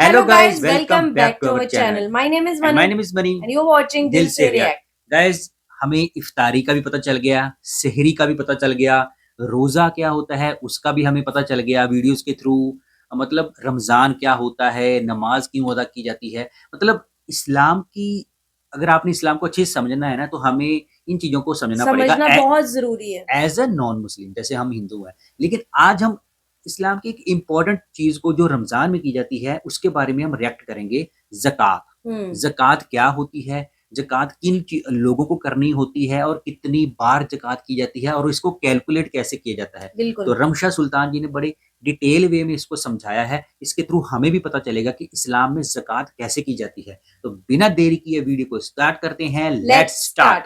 Hello guys, welcome welcome back back to to our our channel. channel. My name is And Mani my name is Mani. and you're watching दिल Dil से Se react React. Guys, हमें इफ्तारी का भी पता चल गया, सेहरी का भी पता चल गया, रोजा क्या होता है उसका भी हमें पता चल गया वीडियोस के थ्रू। मतलब रमजान क्या होता है, नमाज क्यों अदा की जाती है। मतलब इस्लाम की, अगर आपने इस्लाम को अच्छे से समझना है ना, तो हमें इन चीजों को समझना पड़ेगा समझना बहुत जरूरी है। एज अ नॉन मुस्लिम, जैसे हम हिंदू हैं। लेकिन आज हम इस्लाम की एक इम्पॉर्टेंट चीज को जो रमजान में की जाती है उसके बारे में हम रिएक्ट करेंगे। ज़कात। ज़कात क्या होती है, ज़कात लोगों को करनी होती है और कितनी बार ज़कात की जाती है और इसको कैलकुलेट कैसे किया जाता है। तो रमशा सुल्तान जी ने बड़े डिटेल वे में इसको समझाया है। इसके थ्रू हमें भी पता चलेगा कि इस्लाम में ज़कात कैसे की जाती है। तो बिना देरी किए वीडियो को स्टार्ट करते हैं। Let's start.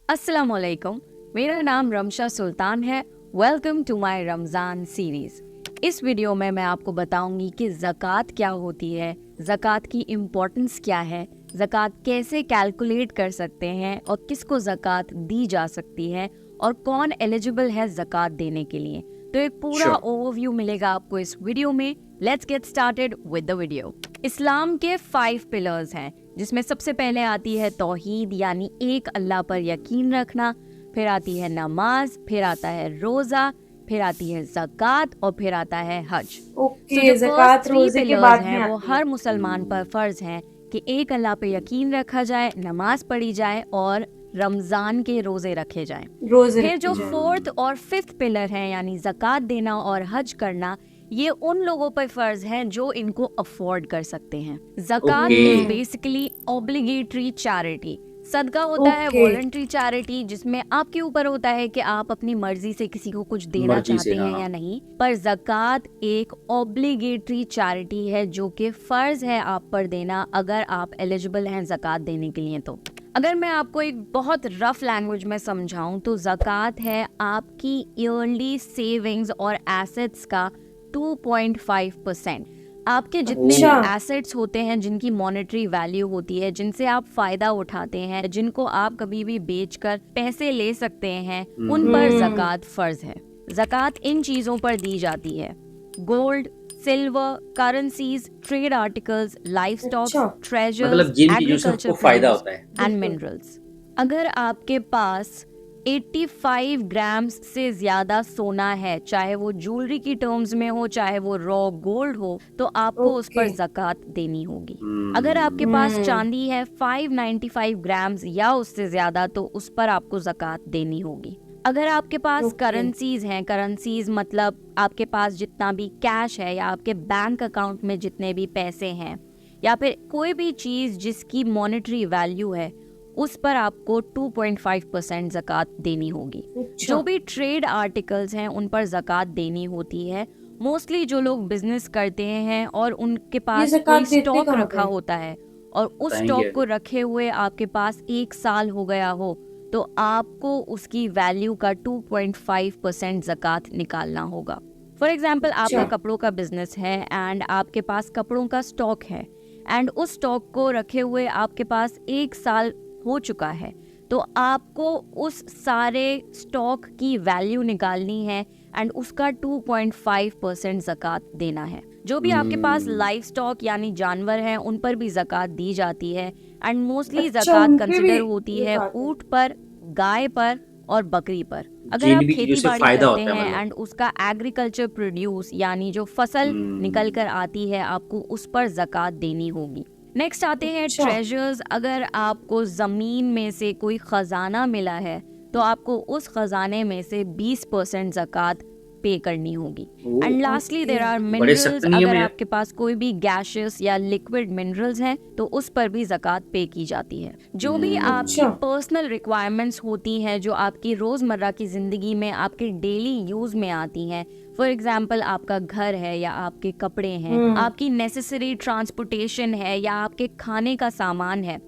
अस्सलामुअलैकुम, मेरा नाम रमशा सुल्तान है। Welcome to my Ramzan series. इस वीडियो में मैं आपको बताऊंगी कि ज़कात क्या होती है, ज़कात की इम्पोर्टेंस क्या है, ज़कात कैसे कैलकुलेट कर सकते हैं और किसको ज़कात दी जा सकती है और कौन एलिजिबल है ज़कात देने के लिए। तो एक पूरा ओवरव्यू मिलेगा आपको इस वीडियो में। Let's get started with the video. इस्लाम के 5 पिलर्स हैं, जिसमें सबसे पहले आती है तौहीद यानी एक अल्लाह पर यकीन रखना, फिर आती है नमाज, फिर आता है रोज़ा, फिर आती है ज़कात और फिर आता है हज। ओके, ज़कात रोज़े के बाद में वो आती हर है। मुसलमान पर फर्ज हैं कि एक अल्लाह पे यकीन रखा जाए, नमाज पढ़ी जाए और रमज़ान के रोज़े रखे जाएं। फिर जो 4th और 5th पिलर हैं यानी ज़कात देना और हज करना, ये उन लोगों पर फर्ज हैं जो इनको अफोर्ड कर सकते हैं। ज़कात इज बेसिकली ऑब्लिगेटरी चैरिटी। सदका होता है वॉलंटरी चैरिटी, जिसमें आपके ऊपर होता है कि आप अपनी मर्जी से किसी को कुछ देना चाहते हैं या नहीं। पर ज़कात एक ऑब्लिगेटरी चैरिटी है जो कि फर्ज है आप पर देना अगर आप एलिजिबल हैं ज़कात देने के लिए। तो अगर मैं आपको एक बहुत रफ लैंग्वेज में समझाऊं तो ज़कात है आपकी ईयरली सेविंग्स और एसेट्स का 2.5%। आपके जितने भी एसेट्स होते हैं जिनकी मॉनेटरी वैल्यू होती है, जिनसे आप फायदा उठाते हैं, जिनको आप कभी भी बेचकर पैसे ले सकते हैं, उन पर ज़कात फर्ज है। ज़कात इन चीजों पर दी जाती है: gold, silver, currencies, trade articles, livestock, treasures, agriculture produce and minerals. अगर आपके पास 85 ग्राम्स से ज्यादा सोना है, चाहे वो ज्वेलरी की टर्म्स में हो, चाहे वो रॉ गोल्ड हो, तो आपको उस पर ज़कात देनी होगी। अगर आपके पास चांदी है 595 ग्राम्स या उससे ज्यादा, तो उस पर आपको ज़कात देनी होगी। अगर आपके पास करेंसीज हैं, करेंसीज मतलब आपके पास जितना भी कैश है या आपके बैंक अकाउंट में जितने भी पैसे हैं, या फिर कोई भी चीज जिसकी मॉनेटरी वैल्यू है, उस पर आपको 2.5% ज़कात देनी होगी। जो भी ट्रेड आर्टिकल्स हैं उन पर ज़कात देनी होती है। मोस्टली जो लोग बिजनेस करते हैं और उनके पास कोई स्टॉक रखा होता है और उस स्टॉक को रखे हुए आपके पास 1 साल हो गया हो, तो आपको उसकी वैल्यू का 2.5% ज़कात निकालना होगा। फॉर एग्जाम्पल, आपका कपड़ों का बिजनेस है एंड आपके पास कपड़ों का स्टॉक है एंड उस स्टॉक को रखे हुए आपके पास 1 साल हो चुका है, तो आपको उस सारे स्टॉक की वैल्यू निकालनी है एंड उसका 2.5% ज़कात देना है। जो भी आपके पास लाइव स्टॉक यानी जानवर हैं, उन पर भी ज़कात दी जाती है एंड मोस्टली ज़कात कंसिडर होती है ऊंट पर, गाय पर और बकरी पर। अगर आप खेती बाड़ी करते हैं एंड उसका एग्रीकल्चर प्रोड्यूस यानी जो फसल निकल कर आती है, आपको उस पर ज़कात देनी होगी। नेक्स्ट आते हैं ट्रेजर्स। अगर आपको जमीन में से कोई खजाना मिला है, तो आपको उस खजाने में से 20% ज़कात पे करनी होगी। And lastly there are minerals. अगर आपके पास कोई भी गैशियस या लिक्विड मिनरल्स हैं, तो उस पर भी ज़कात पे की जाती है। जो भी आपकी पर्सनल रिक्वायरमेंट्स होती हैं, जो आपकी रोजमर्रा की जिंदगी में आपके डेली यूज में आती हैं, फॉर एग्जाम्पल आपका घर है या आपके कपड़े हैं, आपकी नेसेसरी ट्रांसपोर्टेशन है या आपके खाने का सामान है,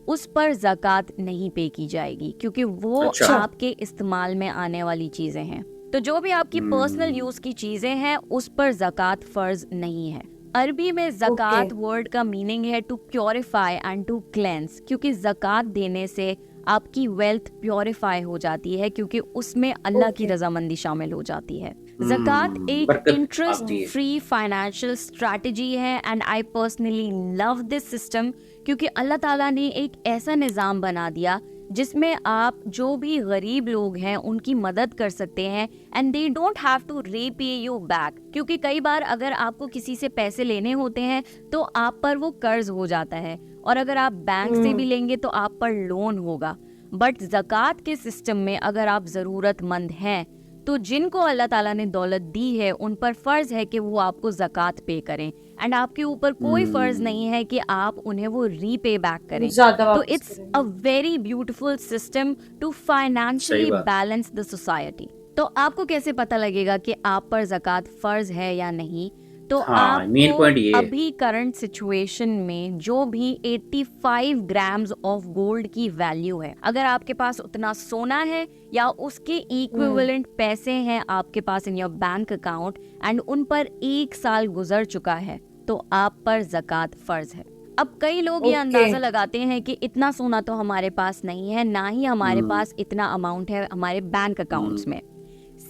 उस पर ज़कात नहीं पे की जाएगी क्योंकि वो आपके इस्तेमाल में आने वाली चीजें हैं। तो जो भी आपकी पर्सनल यूज की चीजें हैं, उस पर ज़कात फर्ज नहीं है। अरबी में ज़कात वर्ड का मीनिंग है to purify and to cleanse, क्योंकि ज़कात देने से आपकी वेल्थ प्योरीफाई हो जाती है, क्योंकि उसमें अल्लाह की रजामंदी शामिल हो जाती है। ज़कात एक बरकत इंटरेस्ट आती है। फ्री फाइनेंशियल स्ट्रैटेजी है and I personally love this system, क्योंकि अल्लाह ताला ने एक ऐसा निज़ाम बना दिया जिसमें आप जो भी गरीब लोग हैं उनकी मदद कर सकते हैं and they don't have to repay you back. क्योंकि कई बार अगर आपको किसी से पैसे लेने होते हैं तो आप पर वो कर्ज हो जाता है, और अगर आप बैंक से भी लेंगे तो आप पर लोन होगा। बट ज़कात के सिस्टम में अगर आप ज़रूरतमंद हैं तो जिनको अल्लाह ताला ने दौलत दी है उन पर फर्ज है कि वो आपको ज़कात पे करें, एंड आपके ऊपर कोई फर्ज नहीं है कि आप उन्हें वो रीपे बैक करें। तो it's a very beautiful system to financially balance the society. तो आपको कैसे पता लगेगा कि आप पर ज़कात फर्ज है या नहीं? तो आपको अभी करंट सिचुएशन में जो भी 85 ग्राम्स ऑफ गोल्ड की वैल्यू है, अगर आपके पास उतना सोना है या उसके इक्विवेलेंट पैसे हैं आपके पास in your bank account and उन पर 1 साल गुजर चुका है, तो आप पर ज़कात फर्ज है। अब कई लोग ये अंदाजा लगाते हैं कि इतना सोना तो हमारे पास नहीं है, ना ही हमारे पास इतना अमाउंट है हमारे बैंक अकाउंट्स में।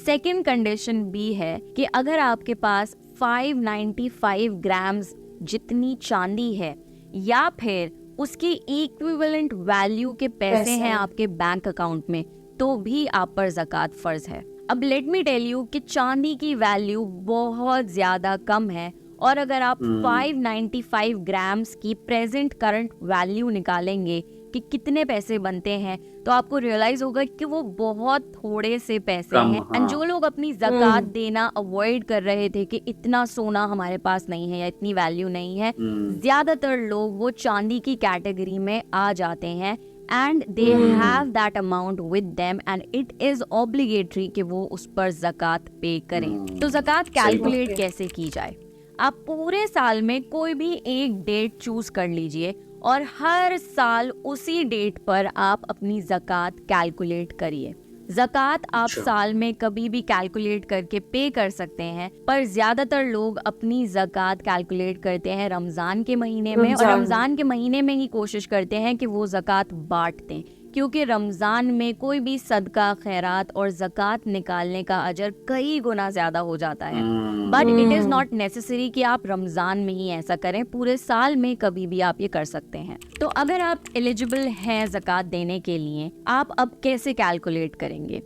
सेकेंड कंडीशन भी है कि अगर आपके पास 595 ग्राम्स जितनी चांदी है या फिर उसकी इक्विवेलेंट वैल्यू के पैसे हैं आपके बैंक अकाउंट में, तो भी आप पर ज़कात फर्ज है। अब लेट मी टेल यू कि चांदी की वैल्यू बहुत ज्यादा कम है, और अगर आप 595 ग्राम्स की प्रेजेंट करंट वैल्यू निकालेंगे कि कितने पैसे बनते हैं, तो आपको रियलाइज होगा कि वो बहुत थोड़े से पैसे हैं। एंड जो लोग अपनी ज़कात देना अवॉइड कर रहे थे कि इतना सोना हमारे पास नहीं है या इतनी वैल्यू नहीं है, ज्यादातर लोग वो चांदी की कैटेगरी में आ जाते हैं and they have that amount with them and it is obligatory कि वो उस पर ज़कात पे करें। तो ज़कात कैलकुलेट कैसे की जाए? आप पूरे साल में कोई भी एक डेट चूज कर लीजिए और हर साल उसी डेट पर आप अपनी ज़कात कैलकुलेट करिए। ज़कात आप साल में कभी भी कैलकुलेट करके पे कर सकते हैं, पर ज्यादातर लोग अपनी ज़कात कैलकुलेट करते हैं रमजान के महीने में, और रमजान के महीने में ही कोशिश करते हैं कि वो ज़कात बांट दें, क्योंकि रमजान में कोई भी सदका खैरात और ज़कात निकालने का अजर कई गुना ज्यादा हो जाता है। But it is not necessary कि आप रमजान में ही ऐसा करें, पूरे साल में कभी भी आप ये कर सकते हैं। तो अगर आप एलिजिबल हैं ज़कात देने के लिए, आप अब कैसे कैलकुलेट करेंगे?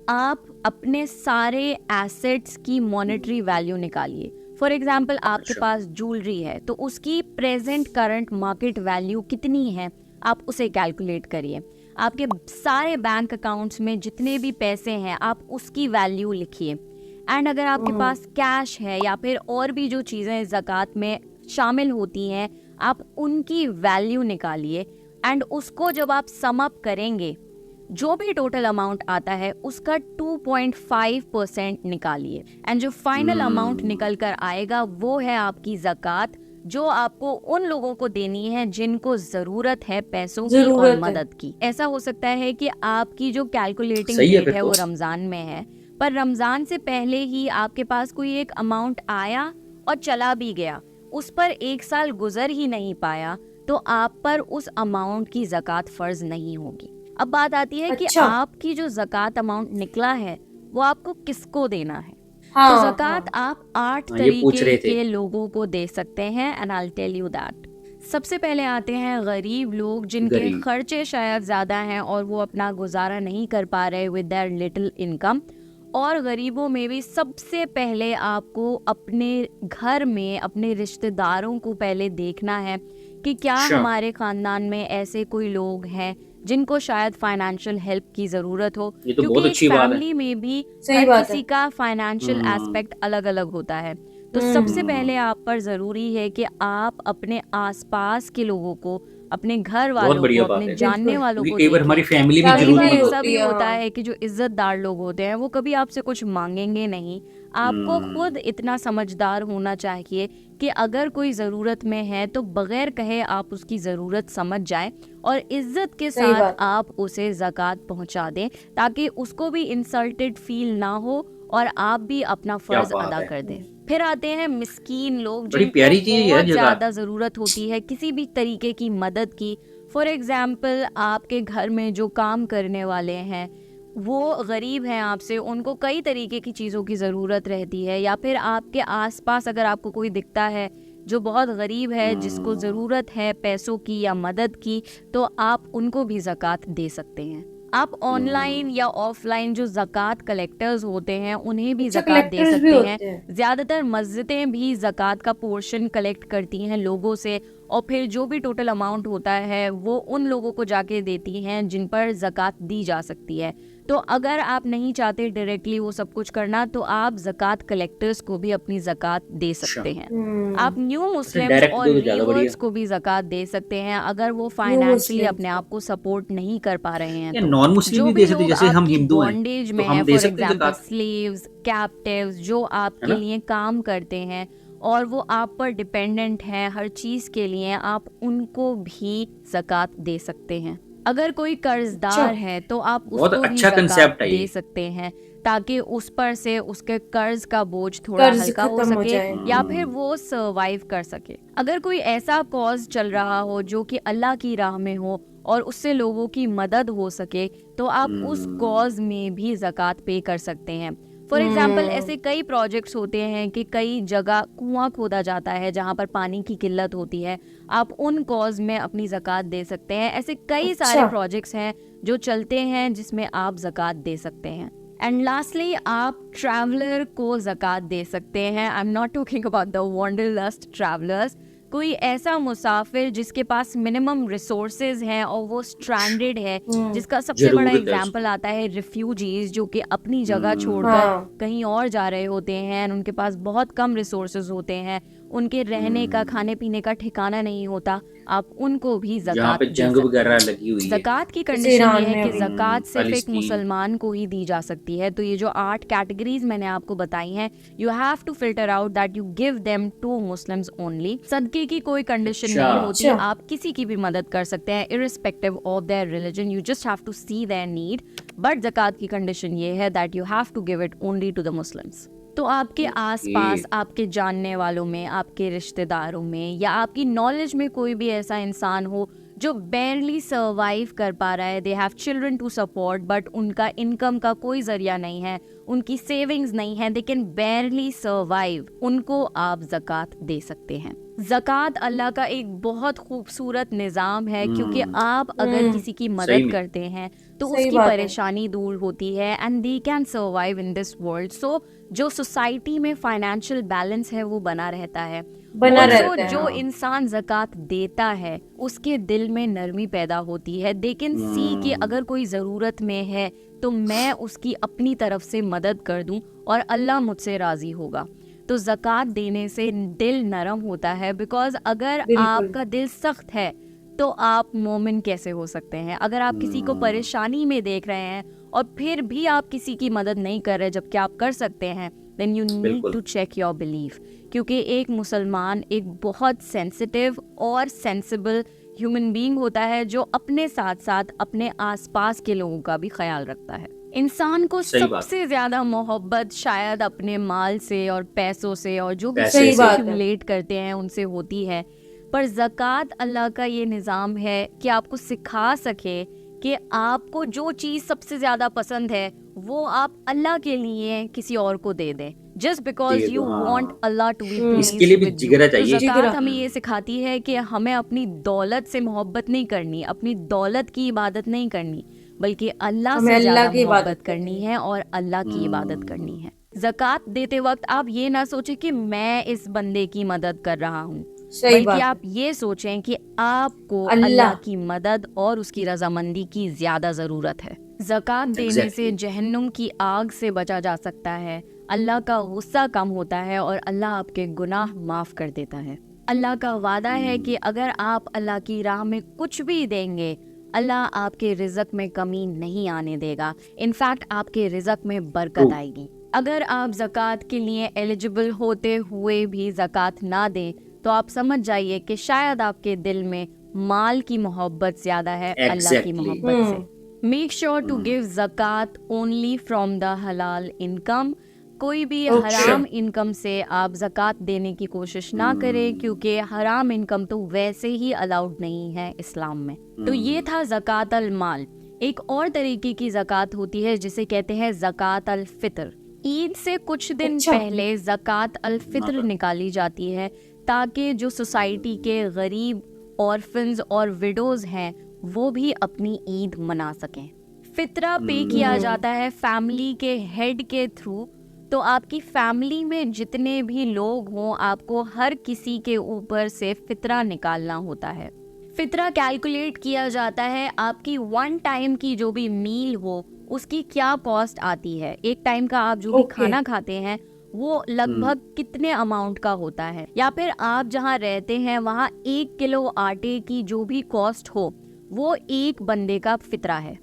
आप अपने सारे एसेट्स की मॉनेटरी वैल्यू निकालिए। फॉर एग्जाम्पल, आपके पास ज्वेलरी है तो उसकी प्रेजेंट करंट मार्केट वैल्यू कितनी है, आप उसे कैलकुलेट करिए। आपके सारे बैंक अकाउंट्स में जितने भी पैसे हैं आप उसकी वैल्यू लिखिए। एंड अगर आपके पास कैश है या फिर और भी जो चीज़ें ज़कात में शामिल होती हैं, आप उनकी वैल्यू निकालिए एंड उसको जब आप सम अप करेंगे, जो भी टोटल अमाउंट आता है उसका 2.5% निकालिए एंड जो फाइनल अमाउंट निकल कर आएगा वो है आपकी ज़कात, जो आपको उन लोगों को देनी है जिनको जरूरत है पैसों की और मदद की। ऐसा हो सकता है कि आपकी जो कैलकुलेटिंग डेट है वो रमजान में है, पर रमजान से पहले ही आपके पास कोई एक अमाउंट आया और चला भी गया, उस पर 1 साल गुजर ही नहीं पाया, तो आप पर उस अमाउंट की ज़कात फर्ज नहीं होगी। अब बात आती है कि आपकी जो ज़कात अमाउंट निकला है वो आपको किसको देना है। तो ज़कात आप 8 तरीके के लोगों को दे सकते हैं and I will tell you that. सबसे पहले आते हैं गरीब लोग, जिनके खर्चे शायद ज़्यादा हैं और वो अपना गुजारा नहीं कर पा रहे विद देयर लिटिल इनकम। और गरीबों में भी सबसे पहले आपको अपने घर में अपने रिश्तेदारों को पहले देखना है कि क्या हमारे ख़ानदान में ऐसे कोई लोग हैं जिनको शायद फाइनेंशियल हेल्प की जरूरत हो, तो क्योंकि फैमिली में भी हर किसी का फाइनेंशियल एस्पेक्ट अलग अलग होता है। तो सबसे पहले आप पर जरूरी है कि आप अपने आसपास के लोगों को, अपने घर वालों को, अपने जानने वालों को देखें। हमारी फैमिली में जरूरी है। ऐसा भी होता है कि जो इज्जतदार लोग होते हैं वो कभी आपसे कुछ मांगेंगे नहीं। आपको खुद इतना समझदार होना चाहिए कि अगर कोई ज़रूरत में है तो बगैर कहे आप उसकी ज़रूरत समझ जाएं और इज्जत के साथ आप उसे ज़कात पहुंचा दें, ताकि उसको भी इंसल्टेड फील ना हो और आप भी अपना फर्ज अदा कर दें। फिर आते हैं मिस्कीन लोग, जिनको बहुत ज़्यादा ज़रूरत होती है किसी भी तरीके की मदद की। फॉर एग्जाम्पल, आपके घर में जो काम करने वाले हैं वो गरीब हैं आपसे, उनको कई तरीके की चीज़ों की ज़रूरत रहती है, या फिर आपके आसपास अगर आपको कोई दिखता है जो बहुत गरीब है, जिसको ज़रूरत है पैसों की या मदद की, तो आप उनको भी ज़कात दे सकते हैं। आप ऑनलाइन या ऑफलाइन जो ज़कात कलेक्टर्स होते हैं उन्हें भी ज़कात दे सकते हैं। ज़्यादातर मस्जिदें भी ज़कात का पोर्शन कलेक्ट करती हैं लोगों से, और फिर जो भी टोटल अमाउंट होता है वो उन लोगों को जाके देती हैं जिन पर ज़कात दी जा सकती है। तो अगर आप नहीं चाहते डायरेक्टली वो सब कुछ करना, तो आप ज़कात कलेक्टर्स को भी अपनी ज़कात दे सकते हैं। आप न्यू मुस्लिम्स और रीवर्स को भी ज़कात दे सकते हैं अगर वो फाइनेंशियली अपने आप को सपोर्ट नहीं कर पा रहे हैं। तो नॉन मुस्लिम भी दे सकते, जैसे हम हिंदू हैं बॉन्डेज तो में हम है, दे फॉर सकते हैं एग्जांपल ज़कात। स्लेव्स, कैप्टिव्स जो आपके लिए काम करते हैं और वो आप पर डिपेंडेंट हैं हर चीज़ के लिए, आप उनको भी ज़कात दे सकते हैं। अगर कोई कर्जदार है तो आप उसको भी ज़कात दे सकते हैं, ताकि उस पर से उसके कर्ज का बोझ थोड़ा हल्का हो सके या फिर वो सर्वाइव कर सके। अगर कोई ऐसा कॉज चल रहा हो जो कि अल्लाह की राह में हो और उससे लोगों की मदद हो सके, तो आप उस कॉज में भी ज़कात पे कर सकते हैं। फॉर एग्जाम्पल ऐसे कई प्रोजेक्ट्स होते हैं कि कई जगह कुआं खोदा जाता है जहाँ पर पानी की किल्लत होती है, आप उन कॉज में अपनी ज़कात दे सकते हैं। ऐसे कई सारे प्रोजेक्ट्स हैं जो चलते हैं जिसमें आप ज़कात दे सकते हैं। एंड लास्टली आप ट्रैवलर को ज़कात दे सकते हैं। I am not talking about the wanderlust travellers, कोई ऐसा मुसाफिर जिसके पास मिनिमम रिसोर्सेज हैं और वो स्ट्रैंडेड है, जिसका सबसे बड़ा एग्जांपल आता है रिफ्यूजीज जो कि अपनी जगह छोड़कर कहीं और जा रहे होते हैं, उनके पास बहुत कम रिसोर्सेज होते हैं, उनके रहने का खाने पीने का ठिकाना नहीं होता, आप उनको भी ज़कात दे सकते हैं। ज़कात की कंडीशन ये है कि ज़कात सिर्फ एक मुसलमान को ही दी जा सकती है। तो ये जो 8 कैटेगरीज मैंने आपको बताई हैं, you have to filter out that you give them to Muslims only. सदके की कोई कंडीशन नहीं होती, आप किसी की भी मदद कर सकते हैं irrespective of their religion, you just have to see their need. But ज़कात की कंडीशन ये है that you have to give it only to the Muslims. तो आपके आसपास, आपके जानने वालों में, आपके रिश्तेदारों में या आपकी नॉलेज में कोई भी ऐसा इंसान हो जो बेरली सर्वाइव कर पा रहा है, they have children to support but उनका इनकम का कोई जरिया नहीं है, उनकी सेविंग्स नहीं है, दे कैन बेरली सर्वाइव, उनको आप ज़कात दे सकते हैं। ज़कात अल्लाह का एक बहुत खूबसूरत निज़ाम है, क्योंकि आप अगर किसी की मदद करते हैं तो उसकी परेशानी दूर होती है and they can survive in this world. So जो सोसाइटी में फाइनेंशियल बैलेंस है वो बना रहता है। जो इंसान ज़कात देता है उसके दिल में नरमी पैदा होती है, दे कैन सी कि अगर कोई ज़रूरत में है तो मैं उसकी अपनी तरफ से मदद कर दूं और अल्लाह मुझसे राज़ी होगा। तो ज़कात देने से दिल नरम होता है, बिकॉज अगर आपका दिल सख्त है तो आप मोमिन कैसे हो सकते हैं। अगर आप किसी को परेशानी में देख रहे हैं और फिर भी आप किसी की मदद नहीं कर रहे जबकि आप कर सकते हैं, then you need to check your belief. क्योंकि एक मुसलमान एक बहुत सेंसिटिव और सेंसिबल ह्यूमन बीइंग होता है जो अपने साथ साथ अपने आसपास के लोगों का भी ख्याल रखता है। इंसान को सबसे ज्यादा मोहब्बत शायद अपने माल से और पैसों से और जो भी एक्यूमुलेट करते हैं उनसे होती है, पर ज़कात अल्लाह का ये निज़ाम है कि आपको सिखा सके कि आपको जो चीज़ सबसे ज़्यादा पसंद है वो आप अल्लाह के लिए किसी और को दे दें, just because you want Allah to be pleased with you. तो ज़कात हमें ये सिखाती है कि हमें अपनी दौलत से मोहब्बत नहीं करनी, अपनी दौलत की इबादत नहीं करनी, बल्कि अल्लाह से ज़्यादा मोहब्बत करनी है और अल्लाह की इबादत करनी है। ज़कात देते वक्त आप ये ना सोचें कि मैं इस बंदे की मदद कर रहा हूँ, बल्कि आप ये सोचें कि आपको अल्लाह की मदद और उसकी रजामंदी की ज्यादा जरूरत है। ज़कात देने से जहन्नुम की आग से बचा जा सकता है, अल्लाह का गुस्सा कम होता है और अल्लाह आपके गुनाह माफ कर देता है। अल्लाह का वादा है कि अगर आप अल्लाह की राह में कुछ भी देंगे, अल्लाह आपके रिज़्क में कमी नहीं आने देगा, इनफैक्ट आपके रिज़्क में बरकत आएगी। अगर आप ज़कात के लिए एलिजिबल होते हुए भी ज़कात ना दें तो आप समझ जाइए कि शायद आपके दिल में माल की मोहब्बत ज्यादा है अल्लाह की मोहब्बत से। मेक श्योर टू गिव ज़कात ओनली फ्रॉम द हलाल इनकम। कोई भी हराम इनकम से आप ज़कात देने की कोशिश ना करें, क्योंकि हराम इनकम तो वैसे ही अलाउड नहीं है इस्लाम में। तो ये था ज़कात अल माल। एक और तरीके की ज़कात होती है जिसे कहते हैं ज़कात अल फितर। ईद से कुछ दिन पहले ज़कात अल फितर निकाली जाती है ताकि जो सोसाइटी के गरीब ऑर्फन्स और विडोज हैं वो भी अपनी ईद मना सकें। फितरा पे किया जाता है फैमिली के हेड के थ्रू, तो आपकी फैमिली में जितने भी लोग हों आपको हर किसी के ऊपर से फितरा निकालना होता है। फितरा कैलकुलेट किया जाता है आपकी वन टाइम की जो भी मील हो उसकी क्या कॉस्ट आती है। एक टाइम का आप जो भी खाना खाते हैं वो लगभग कितने अमाउंट का होता है, या फिर आप जहाँ रहते हैं वहाँ 1 किलो आटे की जो भी कॉस्ट हो वो एक बंदे का फितरा है।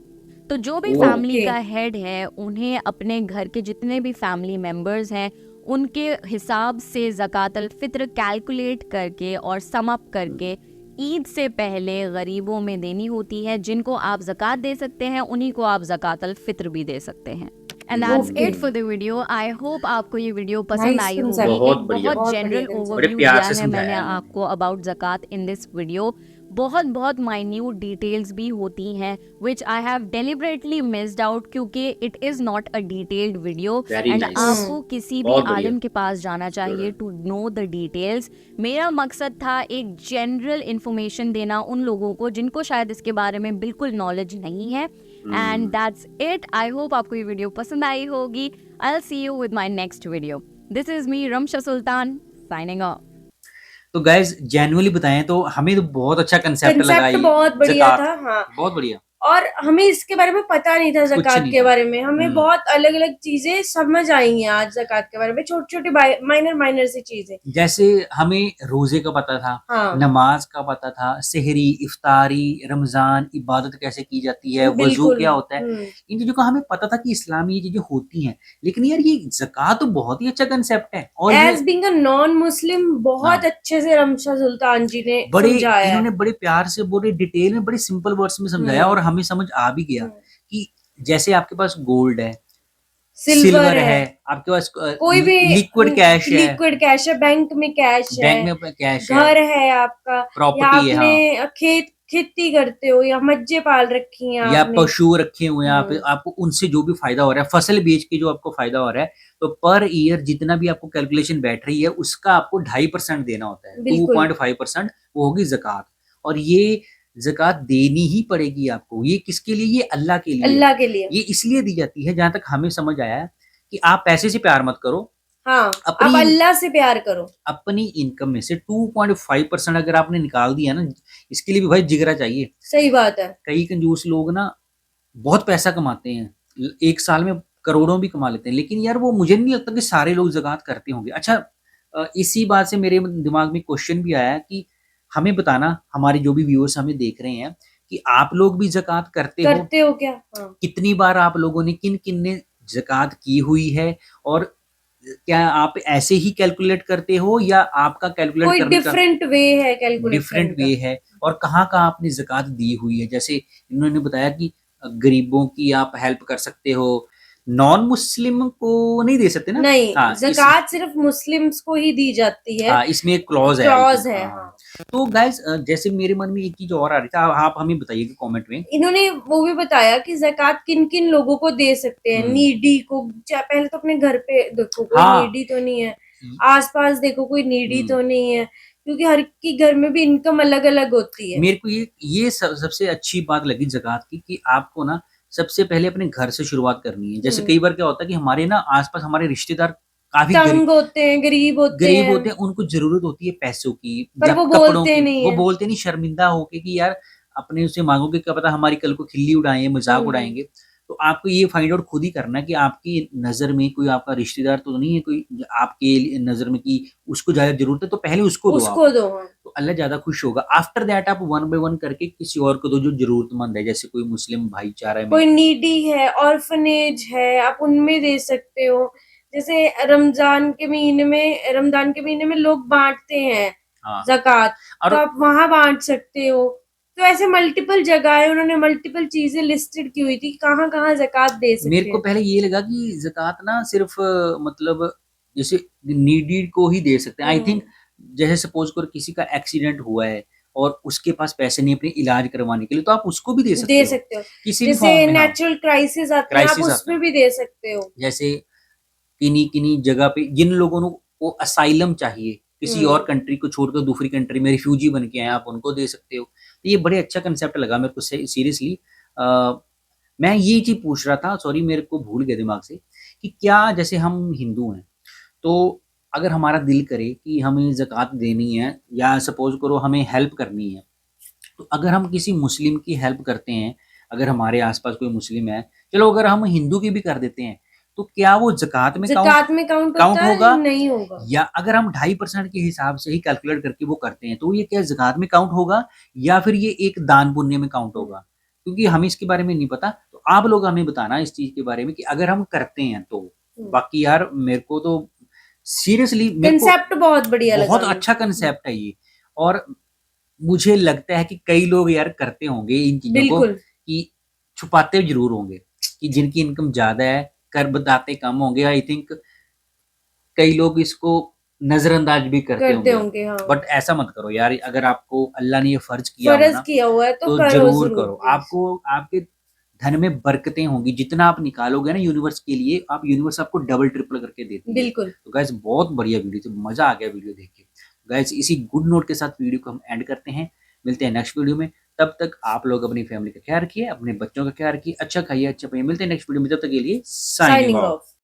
तो जो भी फैमिली का हेड है उन्हें अपने घर के जितने भी फैमिली मेंबर्स हैं उनके हिसाब से ज़कात अल फित्र कैलकुलेट करके और सम अप करके ईद से पहले गरीबों में देनी होती है। जिनको आप ज़कात दे सकते हैं उन्हीं को आप ज़कात अल फित्र भी दे सकते हैं। And that's it for the video. I hope आपको ये वीडियो पसंद आई होगी। बहुत जनरल ओवरव्यू दिया है मैंने आपको अबाउट ज़कात इन दिस वीडियो। बहुत माइन्यूट डिटेल्स भी होती हैं which I have deliberately missed out क्योंकि it is not a detailed video and आपको किसी भी आलिम के पास जाना चाहिए टू नो द डिटेल्स। मेरा मकसद था एक जनरल इंफॉर्मेशन देना उन लोगों को जिनको शायद इसके बारे में बिल्कुल नॉलेज नहीं है। And that's it. I hope आपको ये वीडियो पसंद आई होगी। I will see you with my next video. This is me Ramsha Sultan signing off. तो गाइज जेन्युइनली बताएं तो हमें तो बहुत अच्छा कंसेप्ट लगा, बहुत बढ़िया था। हाँ, बहुत बढ़िया। और हमें इसके बारे में पता नहीं था ज़कात के बारे में। हमें बहुत अलग अलग चीजें समझ आई हैं आज ज़कात के बारे में, छोटी छोटी माइनर सी चीजें। जैसे हमें रोजे का पता था, नमाज का पता था, सेहरी, इफ्तारी, रमजान, इबादत कैसे की जाती है, वजू क्या होता है, इन चीजों का हमें पता था कि इस्लामी ये चीजें होती हैं। लेकिन यार ये ज़कात तो बहुत ही अच्छा कंसेप्ट है और as being a non Muslim बहुत अच्छे से रमशा सुल्तान जी ने समझाया। इन्होंने बड़े प्यार से, बड़े डिटेल में, बड़े सिंपल वर्ड्स में समझाया और हमें समझ आ भी गया कि जैसे आपके पास गोल्ड है, सिल्वर है, आपके पास कोई भी लिक्विड कैश है, बैंक में कैश है, घर है आपका, प्रॉपर्टी है, आपने खेती करते हो या मज्जे पाल रखी हैं, या पशु रखे हुए हैं आपको उनसे जो भी फायदा हो रहा है, फसल बेच के जो आपको फायदा हो रहा है, तो पर ईयर जितना भी आपको कैलकुलेशन बैठ रही है उसका आपको 2.5% देना होता है। 2.5% वो होगी ज़कात। और ये ज़कात देनी ही पड़ेगी आपको। ये किसके लिए? ये अल्लाह के लिए। अल्लाह के लिए ये इसलिए दी जाती है, जहां तक हमें समझ आया कि आप पैसे से प्यार मत करो, हाँ, आप अल्लाह से प्यार करो। अपनी इनकम में से 2.5% अगर आपने निकाल दिया ना, इसके लिए भी भाई जिगरा चाहिए। सही बात है। कई कंजूस लोग ना बहुत पैसा कमाते हैं, एक साल में करोड़ों भी कमा लेते हैं, लेकिन यार वो मुझे नहीं लगता कि सारे लोग ज़कात करते होंगे। अच्छा, इसी बात से मेरे दिमाग में क्वेश्चन भी आया कि हमें बताना, हमारे जो भी व्यूअर्स हमें देख रहे हैं, कि आप लोग भी ज़कात करते हो क्या? हाँ। कितनी बार आप लोगों ने, किन ने ज़कात की हुई है, और क्या आप ऐसे ही कैलकुलेट करते हो या आपका कैलकुलेट कोई डिफरेंट वे है, डिफरेंट वे है, और कहाँ आपने ज़कात दी हुई है? जैसे इन्होंने बताया कि गरीबों की आप हेल्प कर सकते हो, नॉन मुस्लिम को नहीं दे सकते ना? नहीं, ज़कात सिर्फ मुस्लिम्स को ही दी जाती है। हाँ, इसमें एक क्लॉज है। हाँ। तो गाइस, जैसे मेरे मन में एक चीज और आ रही था, आप हमें बताइए कमेंट में। इन्होंने वो भी बताया कि ज़कात किन किन लोगों को दे सकते हैं। नीडी को, पहले तो अपने घर पे देखो कोई नीडी तो नहीं है, आसपास देखो कोई नीडी तो नहीं है, क्योंकि हर की घर में भी इनकम अलग अलग होती है। मेरे को ये सबसे अच्छी बात लगी ज़कात की, कि आपको ना सबसे पहले अपने घर से शुरुआत करनी है। जैसे कई बार क्या होता है कि हमारे ना आसपास हमारे रिश्तेदार काफी तंग होते हैं, गरीब होते हैं, उनको जरूरत होती है पैसों की, पर वो बोलते नहीं, वो बोलते नहीं, शर्मिंदा होके कि यार अपने उससे मांगोगे, क्या पता हमारी कल को खिल्ली उड़ाएंगे, मजाक उड़ाएंगे। तो आपको ये फाइंड आउट खुद ही करना है कि आपकी नजर में कोई आपका रिश्तेदार तो नहीं है कोई आपके नजर में कि उसको ज्यादा जरूरत है, तो पहले उसको दो। तो अल्लाह ज्यादा खुश होगा। आफ्टर दैट आप 1 बाय 1 करके किसी और को दो जो जरूरतमंद है। जैसे कोई मुस्लिम भाईचारा में कोई नीडी है, ऑर्फनेज है, आप उनमें दे सकते हो। जैसे रमजान के महीने में लोग बांटते हैं ज़कात, तो आप वहां बांट सकते हो। तो ऐसे मल्टीपल जगह है, उन्होंने मल्टीपल चीजें लिस्टेड की हुई थी कहाँ कहाँ ज़कात दे सकते हैं। मेरे को पहले ये लगा कि ज़कात ना सिर्फ मतलब जैसे नीडी को ही दे सकते हैं। आई थिंक जैसे सपोज कर किसी का एक्सीडेंट हुआ है और उसके पास पैसे नहीं अपने इलाज करवाने के लिए, तो आप उसको भी दे सकते हो किसी भी जैसे नेचुरल क्राइसिस आते हैं, आप उसमें भी दे सकते हो। जैसे किन्हीं जगह पे जिन लोगों को असाइलम चाहिए, किसी और कंट्री को छोड़कर दूसरी कंट्री में रिफ्यूजी बन के आए, आप उनको दे सकते हो। तो ये बड़े अच्छा कंसेप्ट लगा मेरे को सीरियसली। मैं ये चीज पूछ रहा था, सॉरी मेरे को भूल गया दिमाग से, कि क्या जैसे हम हिंदू हैं तो अगर हमारा दिल करे कि हमें ज़कात देनी है या सपोज करो हमें हेल्प करनी है, तो अगर हम किसी मुस्लिम की हेल्प करते हैं, अगर हमारे आसपास कोई मुस्लिम है, चलो अगर हम हिंदू की भी कर देते हैं, तो क्या वो ज़कात में काउंट होगा? नहीं होगा। या अगर हम 2.5% के हिसाब से ही कैलकुलेट करके वो करते हैं, तो ये क्या ज़कात में काउंट होगा या फिर ये एक दान पुण्य में काउंट होगा? क्योंकि हमें इसके बारे में नहीं पता, तो आप लोग हमें बताना इस चीज के बारे में कि अगर हम करते हैं तो। बाकी यार मेरे को तो सीरियसली कंसेप्ट बहुत बढ़िया लगा, बहुत अच्छा कंसेप्ट है ये। और मुझे लगता है कि कई लोग यार करते होंगे इन चीजों को, कि छुपाते जरूर होंगे, कि जिनकी इनकम ज्यादा है कर बताते कम होंगे। आई थिंक कई लोग इसको नजरअंदाज भी करते होंगे। हाँ। बट ऐसा मत करो यार, अगर आपको अल्लाह ने ये फर्ज किया हुआ है तो जरूर करो। आपको आपके धन में बरकतें होंगी, जितना आप निकालोगे ना यूनिवर्स के लिए, आप यूनिवर्स आपको डबल ट्रिपल करके देती है। बिल्कुल। तो गाइस बहुत बढ़िया वीडियो थी, मजा आ गया वीडियो देख के। गाइस इसी गुड नोट के साथ वीडियो को हम एंड करते हैं, मिलते हैं नेक्स्ट वीडियो में। तब तक आप लोग अपनी फैमिली का ख्याल रखिए, अपने बच्चों का ख्याल रखिए, अच्छा खाइए, अच्छा पाइए। मिलते हैं नेक्स्ट वीडियो में, तब तक के लिए साइनिंग ऑफ।